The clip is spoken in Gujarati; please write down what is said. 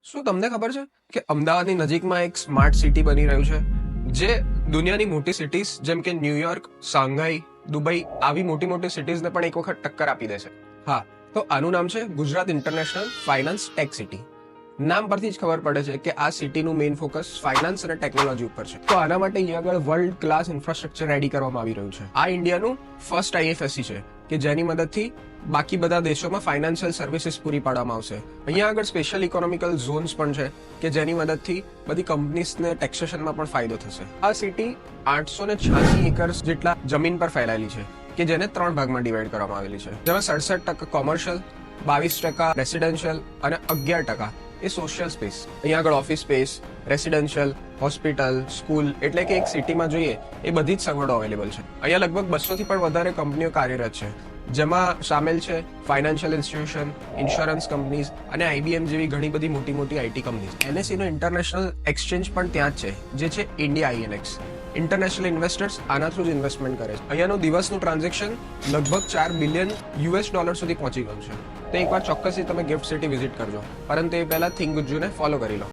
શું તમને ખબર છે કે અમદાવાદની નજીકમાં એક સ્માર્ટ સિટી બની રહ્યું છે જે દુનિયાની મોટી સિટીઝ જેમ કે ન્યુયોર્ક, શાંઘાઈ, દુબઈ આવી મોટી મોટી સિટીઝને પણ એક વખત ટક્કર આપી દેશે? હા, તો આનું નામ છે Gujarat international finance tech city. નામ પરથી જ ખબર પડે છે કે આ સિટીનું મેઇન ફોકસ ફાઇનાન્સ અને ટેકનોલોજી ઉપર છે. તો આના માટે અહીંયા આગળ વર્લ્ડ ક્લાસ ઇન્ફ્રાસ્ટ્રક્ચર રેડી કરવામાં આવી રહ્યું છે. આ ઇન્ડિયાનું ફર્સ્ટ આઈએફએસસી છે કે જેની મદદથી બાકી બધા દેશોમાં ફાઇનાન્શિયલ સર્વિસીસ પૂરી પાડવામાં આવશે. અહીંયા આગળ સ્પેશિયલ ઇકોનોમિકલ ઝોન્સ પણ છે કે જેની મદદથી બધી કંપનીઝને ટેક્સેશનમાં પણ ફાયદો થશે. આ સિટી 886 એકર્સ જેટલા જમીન પર ફેલાયેલી છે કે જેને 3 ભાગમાં ડિવાઈડ કરવામાં આવેલી છે, જેમાં 67% કોમર્શિયલ, 22% રેસિડેન્શિયલ અને 11% એ સોશિયલ સ્પેસ. અહીંયા આગળ office space, residential, hospital, school એટલે કે એક સિટીમાં જોઈએ એ બધી જ સગવડો અવેલેબલ છે. અહીંયા લગભગ 200 થી પણ વધારે કંપનીઓ કાર્યરત છે, જેમાં સામેલ છે ફાઇનાન્શિયલ ઇન્સ્ટિટ્યુશન, ઇન્સ્યોરન્સ કંપનીઝ અને આઈબીએમ જેવી ઘણી બધી મોટી મોટી આઈટી કંપનીઝ. એનએસઈ નો ઇન્ટરનેશનલ એક્સચેન્જ પણ ત્યાં જ છે, જે છે ઇન્ડિયા આઈએનએક્સ. ઇન્ટરનેશનલ ઇન્વેસ્ટર્સ આના થ્રુ જ ઇન્વેસ્ટમેન્ટ કરે છે. અહીંયાનું દિવસનું ટ્રાન્ઝેક્શન લગભગ $4 બિલિયન સુધી પહોંચી ગયું છે. તો એકવાર ચોક્કસથી તમે ગિફ્ટ સિટી વિઝિટ કરજો, પરંતુ એ પહેલા થિંક ગુજ્જુને ફોલો કરી લો.